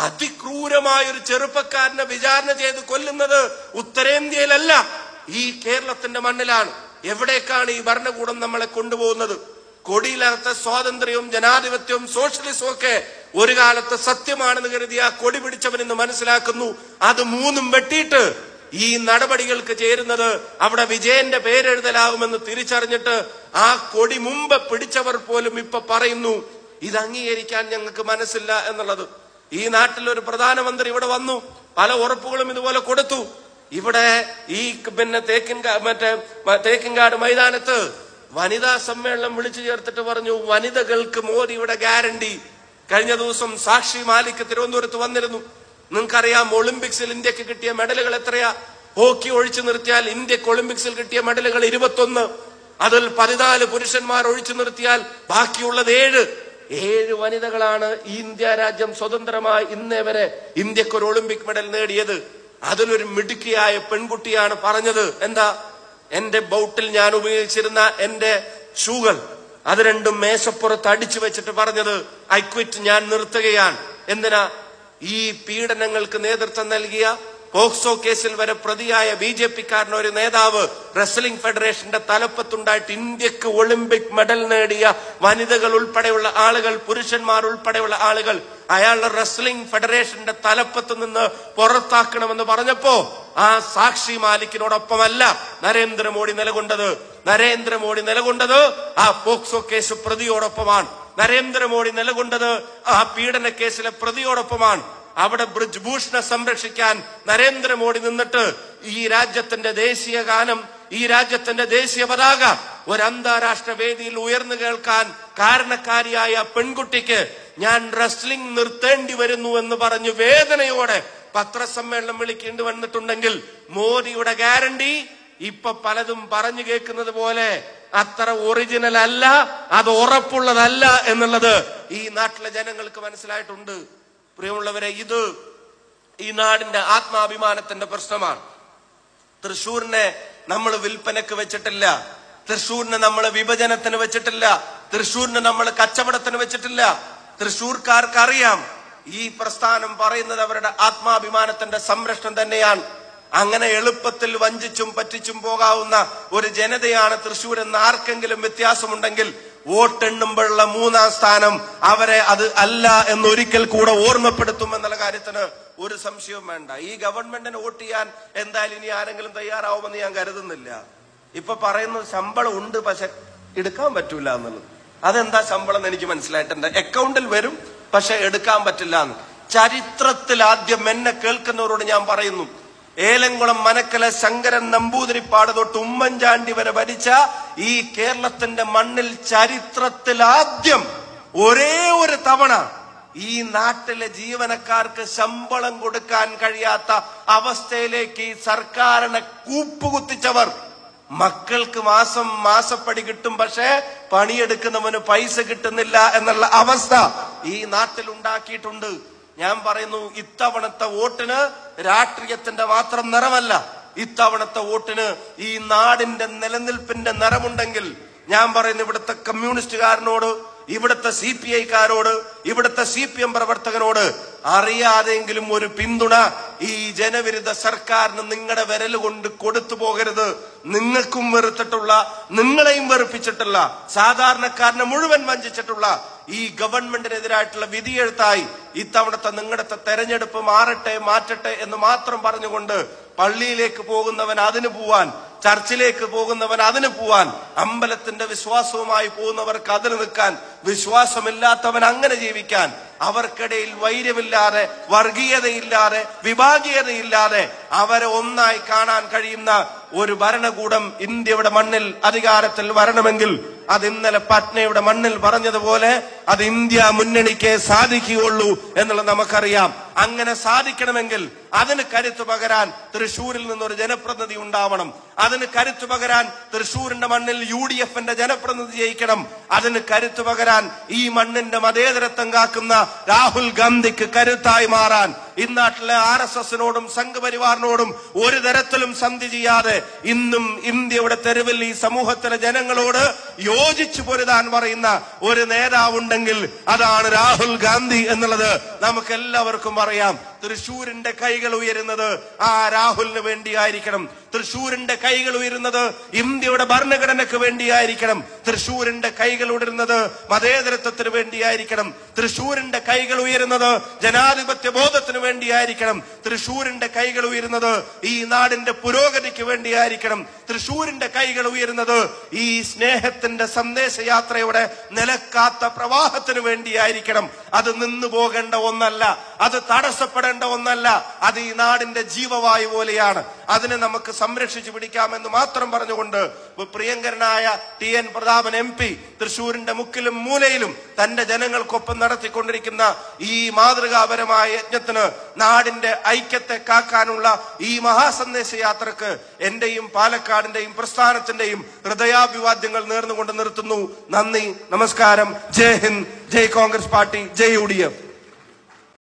അതിക്രൂരമായ ഒരു ചെറുപ്പക്കാരനെ വിചാരണ ചെയ്ത് കൊല്ലുന്നത് ഉത്തരേന്ത്യയിലല്ല, ഈ കേരളത്തിന്റെ മണ്ണിലാണ്. എവിടേക്കാണ് ഈ ഭരണകൂടം നമ്മളെ കൊണ്ടുപോകുന്നത്? കൊടിയിലകത്തെ സ്വാതന്ത്ര്യവും ജനാധിപത്യവും സോഷ്യലിസവും ഒക്കെ ഒരു കാലത്ത് സത്യമാണെന്ന് കരുതി ആ കൊടി പിടിച്ചവൻ ഇന്ന് മനസ്സിലാക്കുന്നു അത് മൂന്നും വെട്ടിയിട്ട് ഈ നടപടികൾക്ക് ചേരുന്നത് അവിടെ വിജയന്റെ പേരെഴുതലാകുമെന്ന് തിരിച്ചറിഞ്ഞിട്ട് ആ കൊടി മുമ്പ് പിടിച്ചവർ പോലും ഇപ്പൊ പറയുന്നു ഇത് അംഗീകരിക്കാൻ ഞങ്ങൾക്ക് മനസ്സില്ല എന്നുള്ളത്. ഈ നാട്ടിൽ ഒരു പ്രധാനമന്ത്രി ഇവിടെ വന്നു, പല ഉറപ്പുകളും ഇതുപോലെ കൊടുത്തു. ഇവിടെ ഈ തേക്കിൻകാട് മൈതാനത്ത് വനിതാ സമ്മേളനം വിളിച്ചു ചേർത്തിട്ട് പറഞ്ഞു വനിതകൾക്ക് മോദിയുടെ ഗ്യാരണ്ടി. കഴിഞ്ഞ ദിവസം സാക്ഷി മാലിക് തിരുവനന്തപുരത്ത് വന്നിരുന്നു. നിങ്ങൾക്കറിയാം ഒളിമ്പിക്സിൽ ഇന്ത്യക്ക് കിട്ടിയ മെഡലുകൾ എത്രയാ? ഹോക്കി ഒഴിച്ചു നിർത്തിയാൽ ഇന്ത്യക്ക് ഒളിമ്പിക്സിൽ കിട്ടിയ മെഡലുകൾ 21, അതിൽ 14 പുരുഷന്മാർ ഒഴിച്ചു നിർത്തിയാൽ ബാക്കിയുള്ളത് 7 വനിതകളാണ് ഇന്ത്യ രാജ്യം സ്വതന്ത്രമായി ഇന്നേ വരെ ഇന്ത്യക്ക് ഒരു ഒളിമ്പിക് മെഡൽ നേടിയത്. അതിലൊരു മിടുക്കിയായ പെൺകുട്ടിയാണ് പറഞ്ഞത് എന്താ, എന്റെ ബൗട്ടിൽ ഞാൻ ഉപയോഗിച്ചിരുന്ന എന്റെ ഷൂകൾ അത് രണ്ടും മേശപ്പുറത്ത് അടിച്ചു വെച്ചിട്ട് പറഞ്ഞത് ഐ ക്വിറ്റ്, ഞാൻ നിർത്തുകയാണ്. എന്തിനാ? ഈ പീഡനങ്ങൾക്ക് നേതൃത്വം നൽകിയ പോക്സോ കേസിൽ വരെ പ്രതിയായ BJP-കാരന് ഒരു നേതാവ് റെസ്ലിംഗ് ഫെഡറേഷന്റെ തലപ്പത്തുണ്ടായിട്ട് ഇന്ത്യക്ക് ഒളിമ്പിക് മെഡൽ നേടിയ വനിതകൾ ഉൾപ്പെടെയുള്ള ആളുകൾ, പുരുഷന്മാർ ഉൾപ്പെടെയുള്ള ആളുകൾ അയാളുടെ റെസ്ലിംഗ് ഫെഡറേഷന്റെ തലപ്പത്ത് നിന്ന് പുറത്താക്കണമെന്ന് പറഞ്ഞപ്പോ ആ സാക്ഷി മാലിക്കിനോടൊപ്പമല്ല നരേന്ദ്രമോദി നിലകൊണ്ടത്. നരേന്ദ്രമോദി നിലകൊണ്ടത് ആ പോക്സോ കേസ് പ്രതിയോടൊപ്പമാണ്. നരേന്ദ്രമോദി നിലകൊണ്ടത് ആ പീഡന കേസിലെ പ്രതിയോടൊപ്പമാണ്. അവിടെ ബ്രിജ്ഭൂഷണെ സംരക്ഷിക്കാൻ നരേന്ദ്രമോദി നിന്നിട്ട് ഈ രാജ്യത്തിന്റെ ദേശീയ ഗാനം, ഈ രാജ്യത്തിന്റെ ദേശീയ പതാക ഒരു അന്താരാഷ്ട്ര വേദിയിൽ ഉയർന്നു കേൾക്കാൻ കാരണക്കാരിയായ പെൺകുട്ടിക്ക് ഞാൻ റെസ്ലിംഗ് നിർത്തേണ്ടി വരുന്നു എന്ന് പറഞ്ഞു വേദനയോടെ പത്രസമ്മേളനം വിളിക്കേണ്ടി വന്നിട്ടുണ്ടെങ്കിൽ മോദിയുടെ ഗ്യാരണ്ടി ഇപ്പൊ പലതും പറഞ്ഞു കേൾക്കുന്നത് പോലെ അത്ര ഒറിജിനൽ അല്ല, അത് ഉറപ്പുള്ളതല്ല എന്നുള്ളത് ഈ നാട്ടിലെ ജനങ്ങൾക്ക് മനസ്സിലായിട്ടുണ്ട്. പ്രിയമുള്ളവരെ, ഇത് ഈ നാടിന്റെ ആത്മാഭിമാനത്തിന്റെ പ്രശ്നമാണ്. തൃശ്ശൂരിനെ നമ്മൾ വിൽപ്പനക്ക് വെച്ചിട്ടില്ല, തൃശ്ശൂരിനെ നമ്മൾ വിഭജനത്തിന് വെച്ചിട്ടില്ല, തൃശ്ശൂരിനെ നമ്മൾ കച്ചവടത്തിന് വെച്ചിട്ടില്ല. തൃശ്ശൂർക്കാർക്കറിയാം ഈ പ്രസ്ഥാനം പറയുന്നത് അവരുടെ ആത്മാഭിമാനത്തിന്റെ സംരക്ഷണം തന്നെയാണ്. അങ്ങനെ എളുപ്പത്തിൽ വഞ്ചിച്ചും പറ്റിച്ചും പോകാവുന്ന ഒരു ജനതയാണ് തൃശ്ശൂർ എന്ന് ആർക്കെങ്കിലും വ്യത്യാസമുണ്ടെങ്കിൽ വോട്ടെണ്ണുമ്പോഴുള്ള 3-ാം സ്ഥാനം അവരെ അത് അല്ല എന്നൊരിക്കൽ കൂടെ ഓർമ്മപ്പെടുത്തുമെന്നുള്ള കാര്യത്തിന് ഒരു സംശയവും വേണ്ട. ഈ ഗവൺമെന്റിന് വോട്ട് ചെയ്യാൻ എന്തായാലും ഇനി ആരെങ്കിലും തയ്യാറാവുമെന്ന് ഞാൻ കരുതുന്നില്ല. ഇപ്പൊ പറയുന്നത് ശമ്പളം ഉണ്ട് പക്ഷെ എടുക്കാൻ പറ്റൂല എന്നുള്ളത്. അതെന്താ ശമ്പളം എന്ന് എനിക്ക് മനസ്സിലായിട്ടുണ്ട്. അക്കൗണ്ടിൽ വരും പക്ഷെ എടുക്കാൻ പറ്റില്ല എന്ന്. ചരിത്രത്തിൽ ആദ്യം എന്നെ കേൾക്കുന്നവരോട് ഞാൻ പറയുന്നു, ഏലംകുളം മനക്കല ശങ്കരൻ നമ്പൂതിരിപ്പാട് തൊട്ട് ഉമ്മൻചാണ്ടി വരെ ഭരിച്ച ഈ കേരളത്തിന്റെ മണ്ണിൽ ചരിത്രത്തിൽ ആദ്യം ഒരേ ഒരു തവണ ഈ നാട്ടിലെ ജീവനക്കാർക്ക് ശമ്പളം കൊടുക്കാൻ കഴിയാത്ത അവസ്ഥയിലേക്ക് ഈ സർക്കാരിനെ കൂപ്പുകുത്തിച്ചവർ, മക്കൾക്ക് മാസപ്പടി കിട്ടും പക്ഷെ പണിയെടുക്കുന്നവന് പൈസ കിട്ടുന്നില്ല എന്നുള്ള അവസ്ഥ ഈ നാട്ടിൽ ഉണ്ടാക്കിയിട്ടുണ്ട്. ഞാൻ പറയുന്നു, ഇത്തവണത്തെ വോട്ടിന് രാഷ്ട്രീയത്തിന്റെ മാത്രം നിറമല്ല, ഇത്തവണത്തെ വോട്ടിന് ഈ നാടിന്റെ നിലനിൽപ്പിന്റെ നിറമുണ്ടെങ്കിൽ ഞാൻ പറയുന്നു, ഇവിടുത്തെ കമ്മ്യൂണിസ്റ്റുകാരനോട്, ഇവിടുത്തെ CPI-കാരോട്, ഇവിടുത്തെ CPM പ്രവർത്തകനോട് അറിയാതെങ്കിലും ഒരു പിന്തുണ ഈ ജനവിരുദ്ധ സർക്കാരിന് നിങ്ങളുടെ വിരൽ കൊണ്ട് കൊടുത്തു പോകരുത്. നിങ്ങൾക്കും വെറുത്തിട്ടുള്ള, നിങ്ങളെയും വെറുപ്പിച്ചിട്ടുള്ള, സാധാരണക്കാരനെ മുഴുവൻ വഞ്ചിച്ചിട്ടുള്ള ഈ ഗവൺമെന്റിനെതിരായിട്ടുള്ള വിധിയെഴുത്തായി ഇത്തവണത്തെ നിങ്ങളുടെ തെരഞ്ഞെടുപ്പ് മാറ്റട്ടെ എന്ന് മാത്രം പറഞ്ഞുകൊണ്ട് പള്ളിയിലേക്ക് പോകുന്നവൻ അതിന് പോവാൻ, ചർച്ചിലേക്ക് പോകുന്നവൻ അതിന് പോവാൻ, അമ്പലത്തിന്റെ വിശ്വാസവുമായി പോകുന്നവർക്ക് അതിന് നിൽക്കാൻ, വിശ്വാസമില്ലാത്തവൻ അങ്ങനെ ജീവിക്കാൻ, അവർക്കിടയിൽ വൈര്യമില്ലാതെ, വർഗീയതയില്ലാതെ, വിഭാഗീയതയില്ലാതെ അവരെ ഒന്നായി കാണാൻ കഴിയുന്ന ഒരു ഭരണകൂടം ഇന്ത്യയുടെ മണ്ണിൽ അധികാരത്തിൽ വരണമെങ്കിൽ അത് ഇന്നലെ പട്നയുടെ മണ്ണിൽ പറഞ്ഞതുപോലെ അത് ഇന്ത്യ മുന്നണിക്ക് സാധിക്കുകയുള്ളൂ എന്നുള്ളത് നമുക്കറിയാം. അങ്ങനെ സാധിക്കണമെങ്കിൽ അതിന് കരുത്തു പകരാൻ തൃശ്ശൂരിൽ നിന്നൊരു ജനപ്രതിനിധി ഉണ്ടാവണം. അതിന് കരുത്തു പകരാൻ തൃശ്ശൂരിന്റെ മണ്ണിൽ UDF-ന്റെ ജനപ്രതിനിധി ജയിക്കണം. അതിന് കരുത്തു പകരാൻ ഈ മണ്ണിന്റെ മതേതരത്വം കാക്കുന്ന രാഹുൽ ഗാന്ധിക്ക് കരുത്തായി മാറാൻ ഇന്നാട്ടിലെ RSS-നോടും സംഘപരിവാറിനോടും ഒരു തരത്തിലും സന്ധി ചെയ്യാതെ ഇന്നും ഇന്ത്യയുടെ തെരുവിൽ ഈ സമൂഹത്തിലെ ജനങ്ങളോട് യോജിച്ചു പൊരുതാൻ പറയുന്ന ഒരു നേതാവുണ്ടെങ്കിൽ അതാണ് രാഹുൽ ഗാന്ധി എന്നുള്ളത് നമുക്ക് എല്ലാവർക്കും അറിയാം. തൃശൂരിന്റെ കൈകൾ ഉയരുന്നത് ആ രാഹുലിന് വേണ്ടിയായിരിക്കണം. തൃശൂരിന്റെ കൈകൾ ഉയരുന്നത് ഇന്ത്യയുടെ ഭരണഘടനയ്ക്ക് വേണ്ടിയായിരിക്കണം. തൃശൂരിന്റെ കൈകൾ ഉയരുന്നത് മതേതരത്വത്തിന് വേണ്ടിയായിരിക്കണം. തൃശൂരിന്റെ കൈകൾ ഉയരുന്നത് ജനാധിപത്യ ബോധത്തിന് വേണ്ടിയായിരിക്കണം. തൃശൂരിന്റെ കൈകൾ ഉയരുന്നത് ഈ നാടിന്റെ പുരോഗതിക്ക് വേണ്ടിയായിരിക്കണം. തൃശൂരിന്റെ കൈകൾ ഉയരുന്നത് ഈ സ്നേഹത്തിന്റെ സന്ദേശയാത്രയുടെ നിലക്കാത്ത പ്രവാഹത്തിന് വേണ്ടിയായിരിക്കണം. അത് നിന്നു പോകേണ്ട ഒന്നല്ല, അത് തടസ്സപ്പെടേണ്ട ഒന്നല്ല. അത് ഈ നാടിന്റെ ജീവവായു പോലെയാണ്. അതിനെ നമുക്ക് സംരക്ഷിച്ചു പിടിക്കാമെന്ന് മാത്രം പറഞ്ഞുകൊണ്ട് പ്രിയങ്കരനായ ടി.എൻ. പ്രതാപൻ MP തൃശൂരിന്റെ മുക്കിലും മൂലയിലും തന്റെ ജനങ്ങൾക്കൊപ്പം നടത്തിക്കൊണ്ടിരിക്കുന്ന ഈ മാതൃകാപരമായ യജ്ഞത്തിന്, നാടിന്റെ ഐക്യത്തെ കാക്കാനുള്ള ഈ മഹാസന്ദേശ യാത്രക്ക് എന്റെയും പാലക്കാടിന്റെയും പ്രസ്ഥാനത്തിന്റെയും ഹൃദയാഭിവാദ്യങ്ങൾ നേർന്നുകൊണ്ട് നിർത്തുന്നു. നന്ദി, നമസ്കാരം. ജയ് ഹിന്ദ്, ജയ് കോൺഗ്രസ് പാർട്ടി, ജയ് UDF.